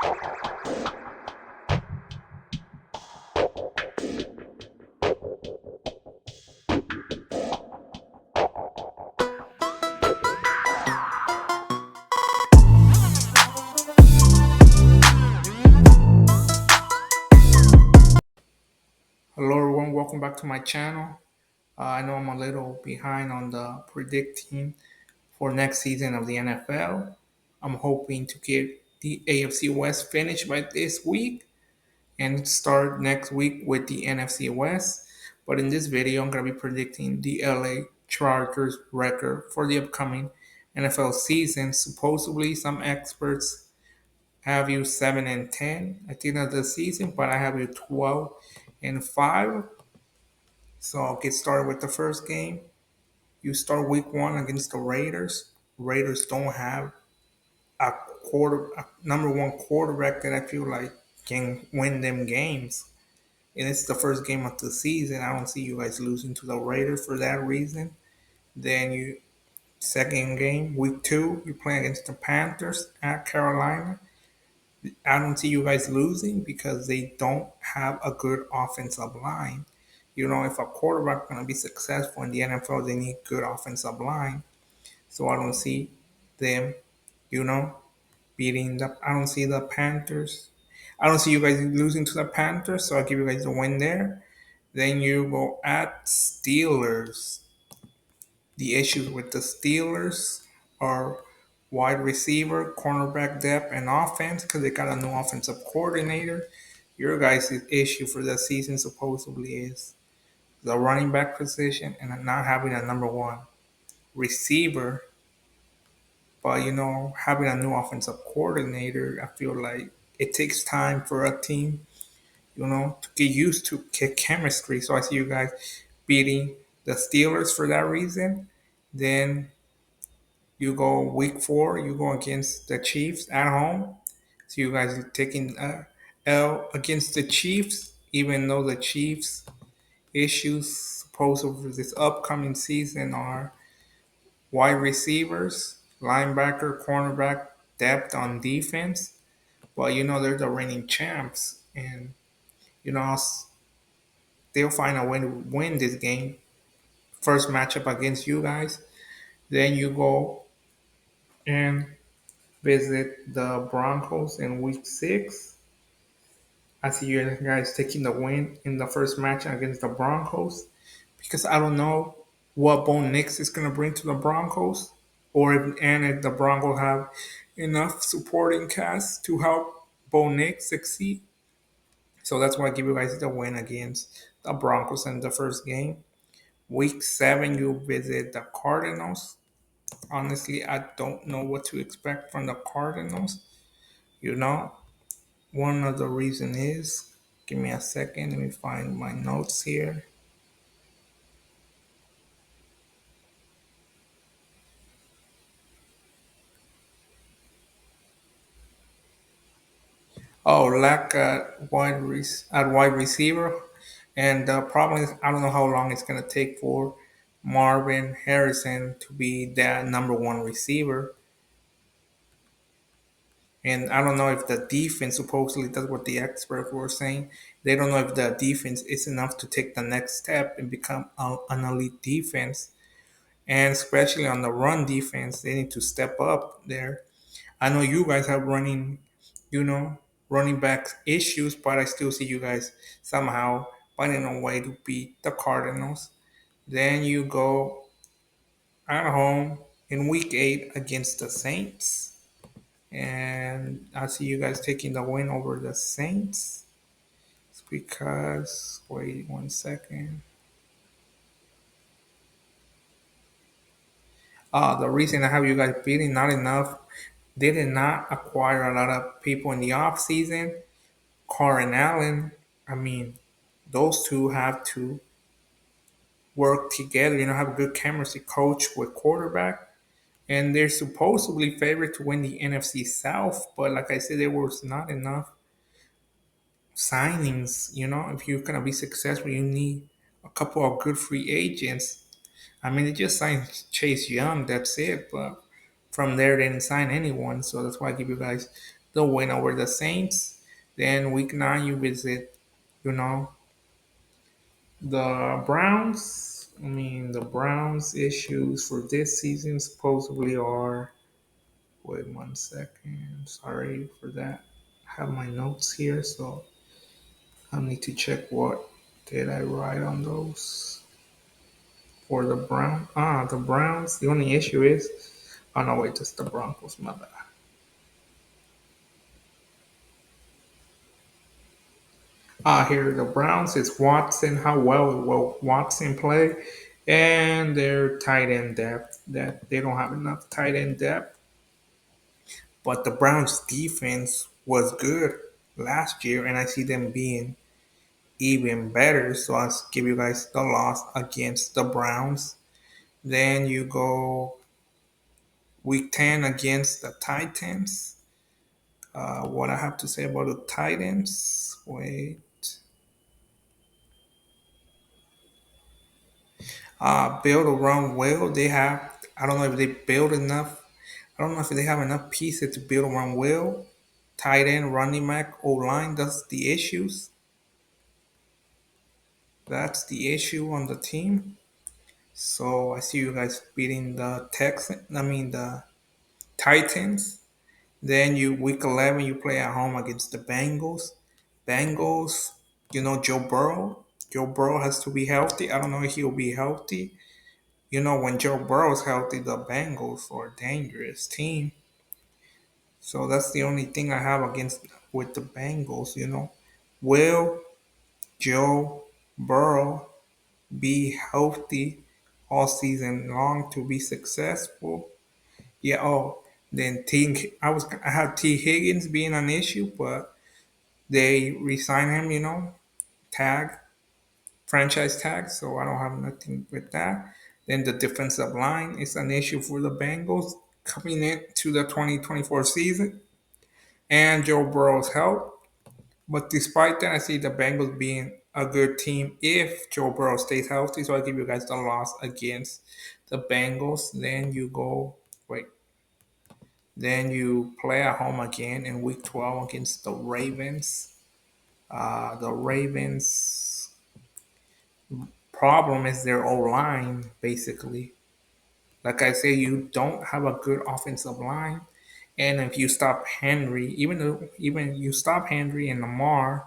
Hello everyone, welcome back to my channel. I know I'm a little behind on the predicting for next season of the NFL. I'm hoping to get the AFC West finished by this week and start next week with the NFC West. But in this video, I'm going to be predicting the LA Chargers record for the upcoming NFL season. Supposedly, some experts have you 7-10 at the end of the season, but I have you 12-5. So I'll get started with the first game. You start week one against the Raiders. Raiders don't have a number one quarterback that I feel like can win them games. And it's the first game of the season. I don't see you guys losing to the Raiders for that reason. Then you second game, week two, you play against the Panthers at Carolina. I don't see you guys losing because they don't have a good offensive line. You know, if a quarterback gonna be successful in the NFL, they need good offensive line. So I don't see them, you know, beating the. I don't see the Panthers. I don't see you guys losing to the Panthers. So I'll give you guys a win there. Then you go at Steelers. The issues with the Steelers are wide receiver, cornerback depth, and offense because they got a new offensive coordinator. Your guys' issue for the season supposedly is the running back position and not having a number one receiver. But you know, having a new offensive coordinator, I feel like it takes time for a team, you know, to get used to chemistry. So I see you guys beating the Steelers for that reason. Then you go week four, you go against the Chiefs at home. So you guys are taking L against the Chiefs, even though the Chiefs' issues supposed for this upcoming season are wide receivers, linebacker, cornerback, depth on defense. But you know they're the reigning champs, and you know they'll find a way to win this game. First matchup against you guys. Then you go and visit the Broncos in week six. I see you guys taking the win in the first match against the Broncos because I don't know what Bo Nix is going to bring to the Broncos or if the Broncos have enough supporting cast to help Bo Nix succeed. So that's why I give you guys the win against the Broncos in the first game. Week seven, you visit the Cardinals. Honestly, I don't know what to expect from the Cardinals. You know, one of the reason is, give me a second, let me find my notes here. Oh, lack at wide receiver, and the problem is I don't know how long it's gonna take for Marvin Harrison to be that number one receiver. And I don't know if the defense, supposedly that's what the experts were saying, they don't know if the defense is enough to take the next step and become an elite defense. And especially on the run defense, they need to step up there. I know you guys have you know, running back issues, but I still see you guys somehow finding a way to beat the Cardinals. Then you go at home in week eight against the Saints. And I see you guys taking the win over the Saints. It's because, wait 1 second. The reason I have you guys beating not enough, they did not acquire a lot of people in the off season. Carr and Allen, I mean, those two have to work together, you know, have a good chemistry coach with quarterback. And they're supposedly favored to win the NFC South, but like I said, there was not enough signings. You know, if you're gonna be successful, you need a couple of good free agents. I mean, they just signed Chase Young, that's it. But from there, they didn't sign anyone, so that's why I give you guys the win over the Saints. Then week 9 you visit, you know, the Browns. I mean, the Browns' issues for this season supposedly are. Wait 1 second. Sorry for that. I have my notes here, so I need to check what did I write on those for the Brown. The Browns. The only issue is, oh no, wait, just the Broncos. My bad. Here the Browns is Watson. How well will Watson play? And their tight end depth. That they don't have enough tight end depth. But the Browns defense was good last year, and I see them being even better. So I'll give you guys the loss against the Browns. Then you go week 10 against the Titans. What I have to say about the Titans? Wait. Build around well. They have. I don't know if they build enough. I don't know if they have enough pieces to build around well. Tight end, running back, O line. That's the issues. That's the issue on the team. So I see you guys beating the Texans. I mean the Titans. Then you week 11 you play at home against the Bengals. Bengals, Joe Burrow. Joe Burrow has to be healthy. I don't know if he'll be healthy. When Joe Burrow's healthy, the Bengals are a dangerous team. So that's the only thing I have against with the Bengals. Will Joe Burrow be healthy all season long to be successful? Yeah. Oh, then I had T Higgins being an issue, but they resign him. Tag franchise tag. So I don't have nothing with that. Then the defensive line is an issue for the Bengals coming into the 2024 season, and Joe Burrow's help. But despite that, I see the Bengals being a good team if Joe Burrow stays healthy. So I give you guys the loss against the Bengals. Then you go wait. Then you play at home again in Week 12 against the Ravens. The Ravens' problem is their O line, basically. Like I say, you don't have a good offensive line, and if you stop Henry, even you stop Henry and Lamar,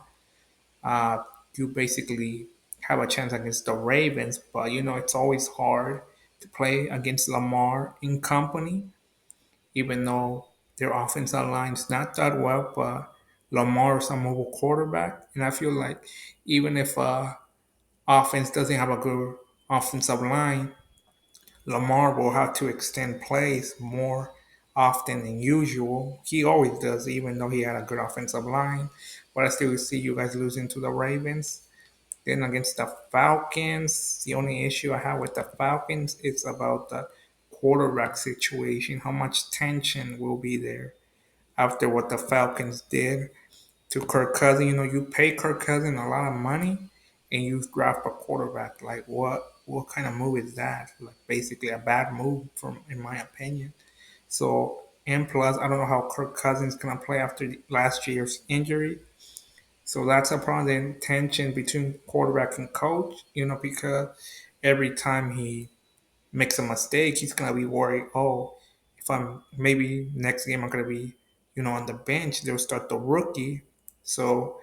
uh, you basically have a chance against the Ravens. But it's always hard to play against Lamar in company, even though their offensive line's not that well. But Lamar is a mobile quarterback, and I feel like even if offense doesn't have a good offensive line, Lamar will have to extend plays more often than usual. He always does, even though he had a good offensive line. But I still see you guys losing to the Ravens. Then against the Falcons, the only issue I have with the Falcons is about the quarterback situation. How much tension will be there after what the Falcons did to Kirk Cousins? You pay Kirk Cousins a lot of money and you draft a quarterback. Like what kind of move is that? Like basically a bad move from in my opinion. So and plus I don't know how Kirk Cousins gonna play after last year's injury. So that's a problem. The tension between quarterback and coach, because every time he makes a mistake, he's gonna be worried. Oh, if I'm maybe next game I'm gonna be, on the bench. They'll start the rookie, so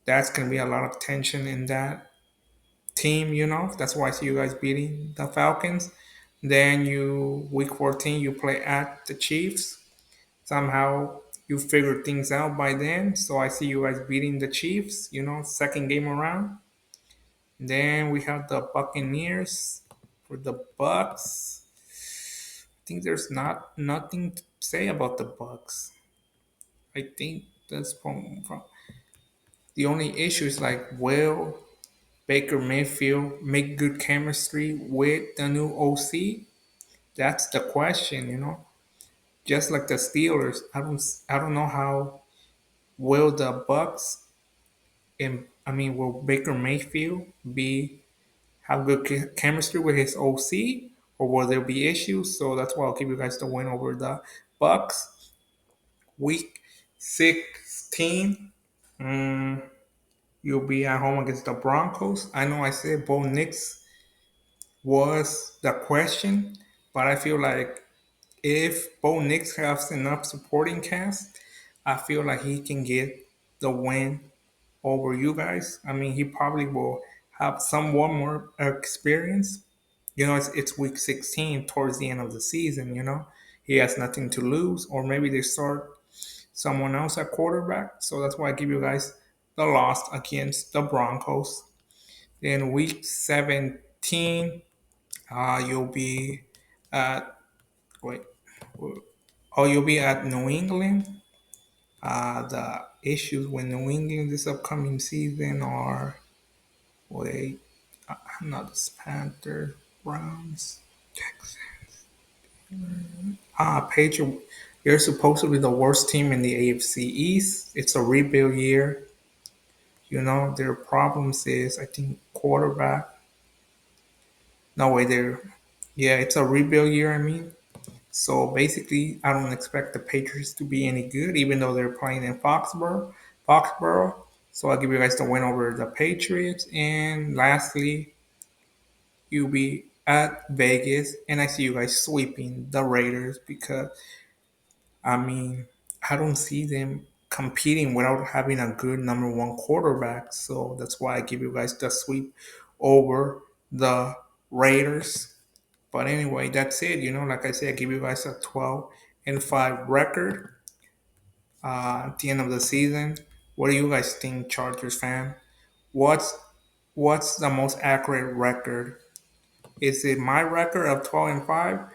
that's gonna be a lot of tension in that team. That's why I see you guys beating the Falcons. Then you week 14 you play at the Chiefs. Somehow you figure things out by then. So I see you guys beating the Chiefs. Second game around. Then we have the Buccaneers for the Bucks. I think there's not nothing to say about the Bucks. I think that's from the only issue is like, will Baker Mayfield make good chemistry with the new OC? That's the question. Just like the Steelers, I don't know how will the Bucks and I mean will Baker Mayfield be have good chemistry with his OC, or will there be issues? So that's why I'll give you guys the win over the Bucks. Week 16. Mm, you'll be at home against the Broncos. I know I said Bo Nix was the question, but I feel like if Bo Nix has enough supporting cast, I feel like he can get the win over you guys. I mean, he probably will have somewhat more experience. It's week 16 towards the end of the season, He has nothing to lose, or maybe they start someone else at quarterback. So that's why I give you guys the loss against the Broncos. Then week 17, you'll be at, wait, you'll be at New England. The issues with New England this upcoming season are, wait, not the Panthers, Browns, Texans. Patriot. You're supposed to be the worst team in the AFC East. It's a rebuild year. Their problems is, I think, quarterback. No way, yeah, it's a rebuild year. I mean, so basically, I don't expect the Patriots to be any good, even though they're playing in Foxborough. So I'll give you guys the win over the Patriots. And lastly, you'll be at Vegas, and I see you guys sweeping the Raiders because, I mean, I don't see them competing without having a good number one quarterback. So that's why I give you guys the sweep over the Raiders. But anyway, that's it. Like I said, I give you guys a 12-5 record at the end of the season. What do you guys think, Chargers fan? What's what's the most accurate record? Is it my record of 12-5,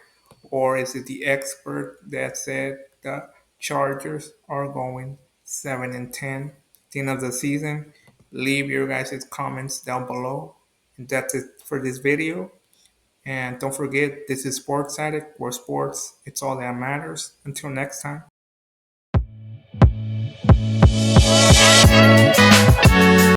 or is it the expert that said the Chargers are going 7-10 at the end of the season? Leave your guys' comments down below. And that's it for this video. And don't forget, this is Sports Addict, where sports, it's all that matters. Until next time.